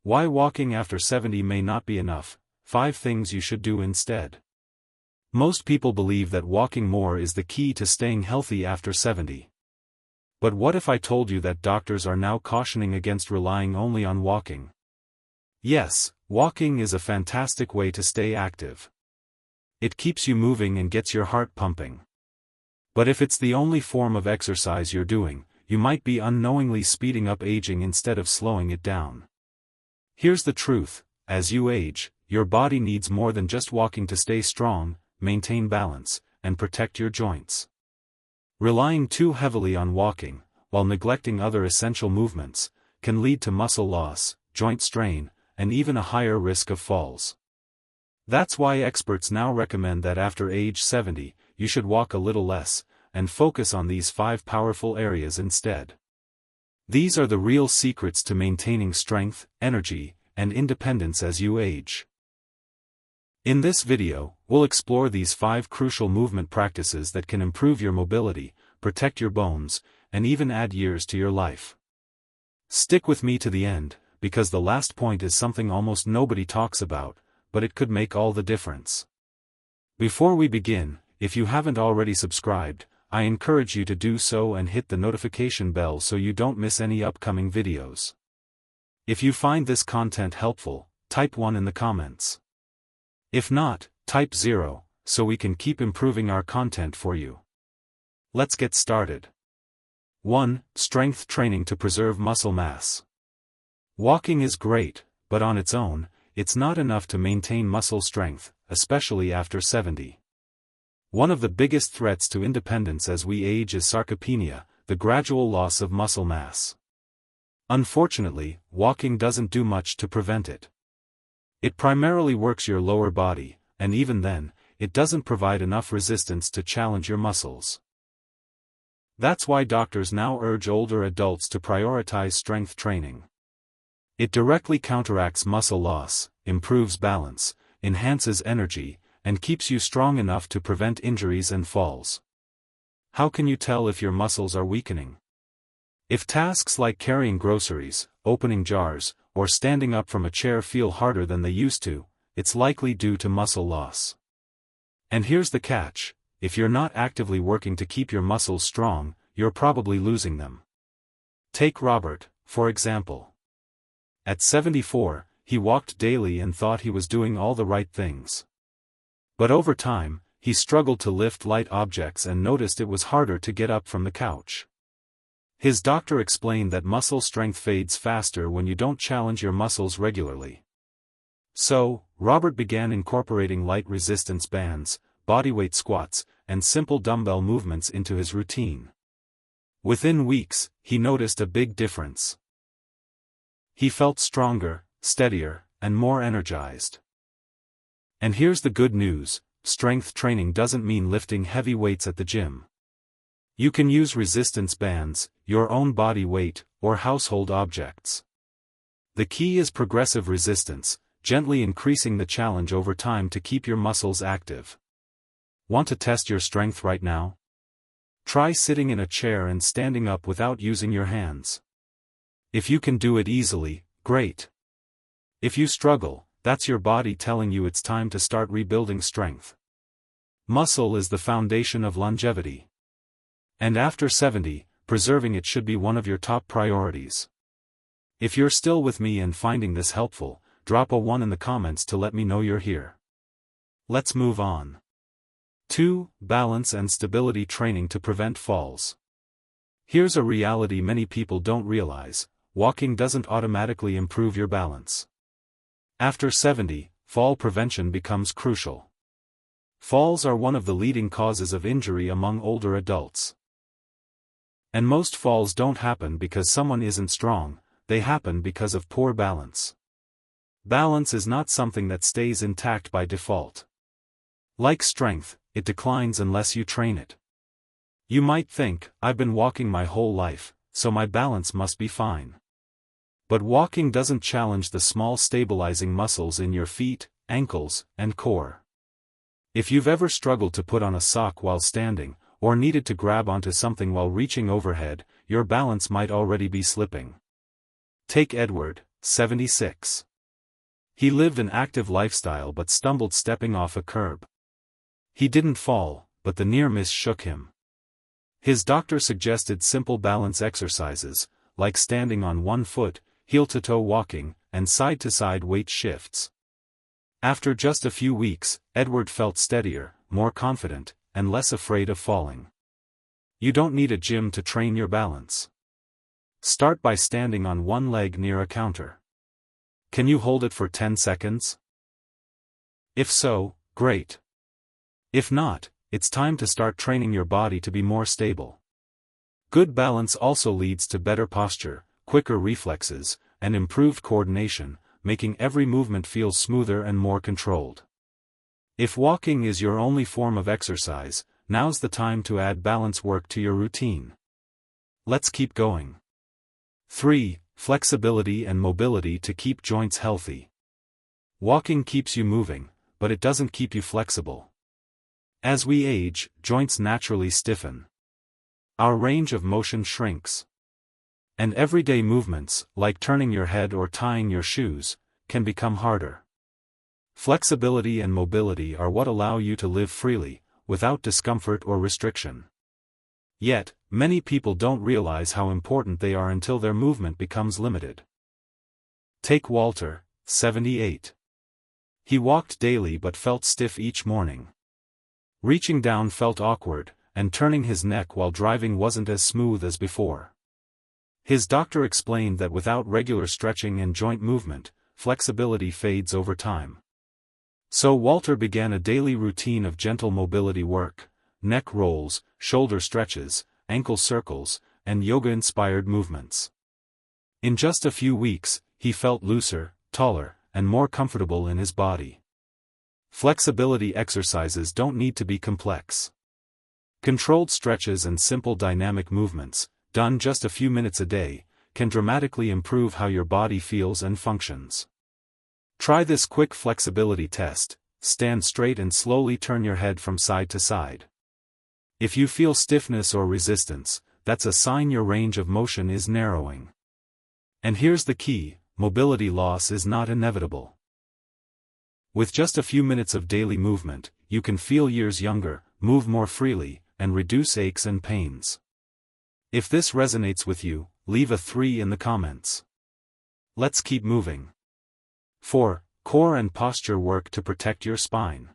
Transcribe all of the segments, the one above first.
Why walking after 70 may not be enough, 5 things you should do instead. Most people believe that walking more is the key to staying healthy after 70. But what if I told you that doctors are now cautioning against relying only on walking? Yes, walking is a fantastic way to stay active. It keeps you moving and gets your heart pumping. But if it's the only form of exercise you're doing, you might be unknowingly speeding up aging instead of slowing it down. Here's the truth: as you age, your body needs more than just walking to stay strong, maintain balance, and protect your joints. Relying too heavily on walking, while neglecting other essential movements, can lead to muscle loss, joint strain, and even a higher risk of falls. That's why experts now recommend that after age 70, you should walk a little less, and focus on these 5 powerful areas instead. These are the real secrets to maintaining strength, energy, and independence as you age. In this video, we'll explore these 5 crucial movement practices that can improve your mobility, protect your bones, and even add years to your life. Stick with me to the end, because the last point is something almost nobody talks about, but it could make all the difference. Before we begin, if you haven't already subscribed, I encourage you to do so and hit the notification bell so you don't miss any upcoming videos. If you find this content helpful, type 1 in the comments. If not, type 0, so we can keep improving our content for you. Let's get started. 1. Strength training to preserve muscle mass. Walking is great, but on its own, it's not enough to maintain muscle strength, especially after 70. One of the biggest threats to independence as we age is sarcopenia, the gradual loss of muscle mass. Unfortunately, walking doesn't do much to prevent it. It primarily works your lower body, and even then, it doesn't provide enough resistance to challenge your muscles. That's why doctors now urge older adults to prioritize strength training. It directly counteracts muscle loss, improves balance, enhances energy, and keeps you strong enough to prevent injuries and falls. How can you tell if your muscles are weakening? If tasks like carrying groceries, opening jars, or standing up from a chair feel harder than they used to, it's likely due to muscle loss. And here's the catch: if you're not actively working to keep your muscles strong, you're probably losing them. Take Robert, for example. At 74, he walked daily and thought he was doing all the right things. But over time, he struggled to lift light objects and noticed it was harder to get up from the couch. His doctor explained that muscle strength fades faster when you don't challenge your muscles regularly. So, Robert began incorporating light resistance bands, bodyweight squats, and simple dumbbell movements into his routine. Within weeks, he noticed a big difference. He felt stronger, steadier, and more energized. And here's the good news: strength training doesn't mean lifting heavy weights at the gym. You can use resistance bands, your own body weight, or household objects. The key is progressive resistance, gently increasing the challenge over time to keep your muscles active. Want to test your strength right now? Try sitting in a chair and standing up without using your hands. If you can do it easily, great. If you struggle, that's your body telling you it's time to start rebuilding strength. Muscle is the foundation of longevity. And after 70, preserving it should be one of your top priorities. If you're still with me and finding this helpful, drop a 1 in the comments to let me know you're here. Let's move on. 2. Balance and stability training to prevent falls. Here's a reality many people don't realize: walking doesn't automatically improve your balance. After 70, fall prevention becomes crucial. Falls are one of the leading causes of injury among older adults. And most falls don't happen because someone isn't strong, they happen because of poor balance. Balance is not something that stays intact by default. Like strength, it declines unless you train it. You might think, I've been walking my whole life, so my balance must be fine. But walking doesn't challenge the small stabilizing muscles in your feet, ankles, and core. If you've ever struggled to put on a sock while standing, or needed to grab onto something while reaching overhead, your balance might already be slipping. Take Edward, 76. He lived an active lifestyle but stumbled stepping off a curb. He didn't fall, but the near miss shook him. His doctor suggested simple balance exercises, like standing on one foot, heel-to-toe walking, and side-to-side weight shifts. After just a few weeks, Edward felt steadier, more confident, and less afraid of falling. You don't need a gym to train your balance. Start by standing on one leg near a counter. Can you hold it for 10 seconds? If so, great. If not, it's time to start training your body to be more stable. Good balance also leads to better posture, quicker reflexes, and improved coordination, making every movement feel smoother and more controlled. If walking is your only form of exercise, now's the time to add balance work to your routine. Let's keep going. 3. Flexibility and mobility to keep joints healthy. Walking keeps you moving, but it doesn't keep you flexible. As we age, joints naturally stiffen. Our range of motion shrinks. And everyday movements, like turning your head or tying your shoes, can become harder. Flexibility and mobility are what allow you to live freely, without discomfort or restriction. Yet, many people don't realize how important they are until their movement becomes limited. Take Walter, 78. He walked daily but felt stiff each morning. Reaching down felt awkward, and turning his neck while driving wasn't as smooth as before. His doctor explained that without regular stretching and joint movement, flexibility fades over time. So Walter began a daily routine of gentle mobility work, neck rolls, shoulder stretches, ankle circles, and yoga-inspired movements. In just a few weeks, he felt looser, taller, and more comfortable in his body. Flexibility exercises don't need to be complex. Controlled stretches and simple dynamic movements, done just a few minutes a day, can dramatically improve how your body feels and functions. Try this quick flexibility test. Stand straight and slowly turn your head from side to side. If you feel stiffness or resistance, that's a sign your range of motion is narrowing. And here's the key: mobility loss is not inevitable. With just a few minutes of daily movement, you can feel years younger, move more freely, and reduce aches and pains. If this resonates with you, leave a 3 in the comments. Let's keep moving. 4. Core and posture work to protect your spine.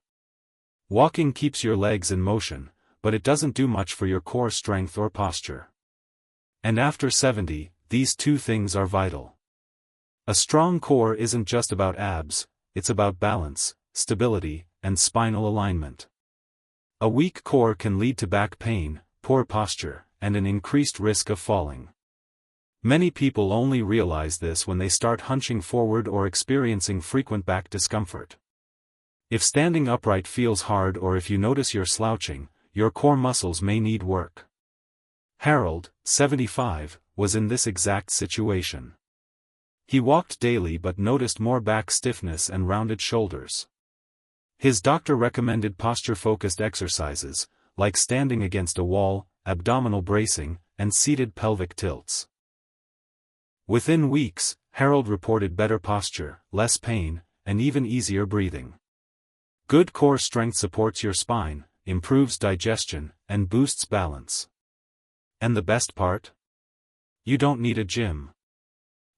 Walking keeps your legs in motion, but it doesn't do much for your core strength or posture. And after 70, these two things are vital. A strong core isn't just about abs, it's about balance, stability, and spinal alignment. A weak core can lead to back pain, poor posture, and an increased risk of falling. Many people only realize this when they start hunching forward or experiencing frequent back discomfort. If standing upright feels hard or if you notice you're slouching, your core muscles may need work. Harold, 75, was in this exact situation. He walked daily but noticed more back stiffness and rounded shoulders. His doctor recommended posture-focused exercises, like standing against a wall, abdominal bracing, and seated pelvic tilts. Within weeks, Harold reported better posture, less pain, and even easier breathing. Good core strength supports your spine, improves digestion, and boosts balance. And the best part? You don't need a gym.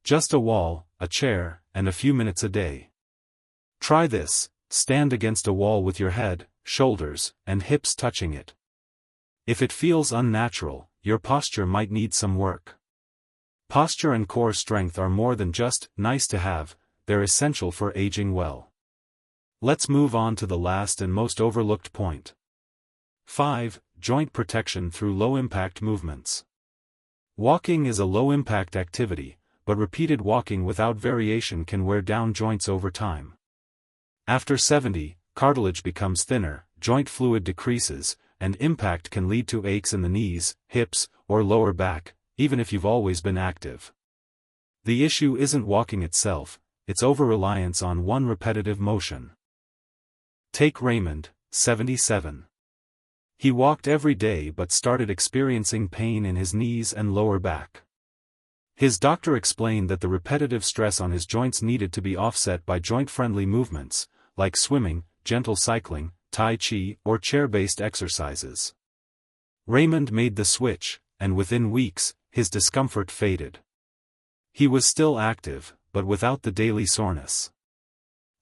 Just a wall, a chair, and a few minutes a day. Try this: stand against a wall with your head, shoulders, and hips touching it. If it feels unnatural, your posture might need some work. Posture and core strength are more than just nice to have, they're essential for aging well. Let's move on to the last and most overlooked point. 5. Joint protection through low-impact movements. Walking is a low-impact activity, but repeated walking without variation can wear down joints over time. After 70, cartilage becomes thinner, joint fluid decreases, and impact can lead to aches in the knees, hips, or lower back, even if you've always been active. The issue isn't walking itself, it's over-reliance on one repetitive motion. Take Raymond, 77. He walked every day but started experiencing pain in his knees and lower back. His doctor explained that the repetitive stress on his joints needed to be offset by joint-friendly movements, like swimming, gentle cycling, tai chi, or chair-based exercises. Raymond made the switch, and within weeks, his discomfort faded. He was still active, but without the daily soreness.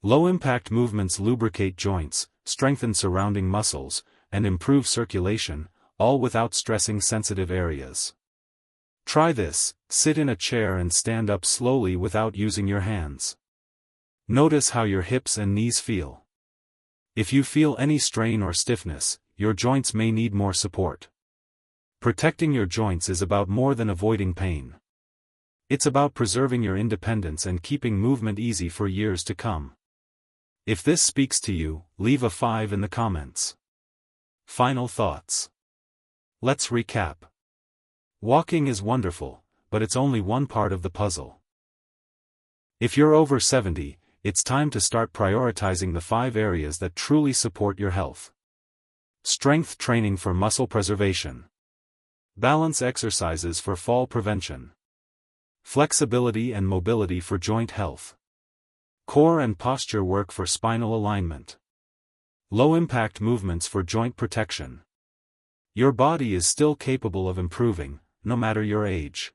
Low-impact movements lubricate joints, strengthen surrounding muscles, and improve circulation, all without stressing sensitive areas. Try this: sit in a chair and stand up slowly without using your hands. Notice how your hips and knees feel. If you feel any strain or stiffness, your joints may need more support. Protecting your joints is about more than avoiding pain. It's about preserving your independence and keeping movement easy for years to come. If this speaks to you, leave a 5 in the comments. Final thoughts. Let's recap. Walking is wonderful, but it's only one part of the puzzle. If you're over 70, it's time to start prioritizing the 5 areas that truly support your health. Strength training for muscle preservation. Balance exercises for fall prevention. Flexibility and mobility for joint health. Core and posture work for spinal alignment. Low-impact movements for joint protection. Your body is still capable of improving, no matter your age.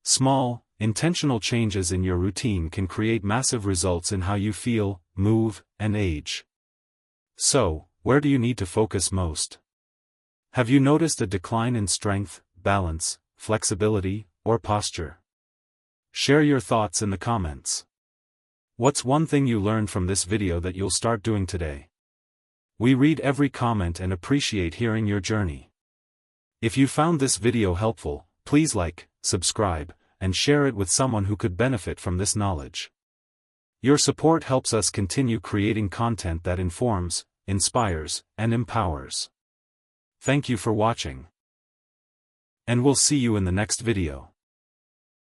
Small, intentional changes in your routine can create massive results in how you feel, move, and age. So, where do you need to focus most? Have you noticed a decline in strength, balance, flexibility, or posture? Share your thoughts in the comments. What's one thing you learned from this video that you'll start doing today? We read every comment and appreciate hearing your journey. If you found this video helpful, please like, subscribe, and share it with someone who could benefit from this knowledge. Your support helps us continue creating content that informs, inspires, and empowers. Thank you for watching. And we'll see you in the next video.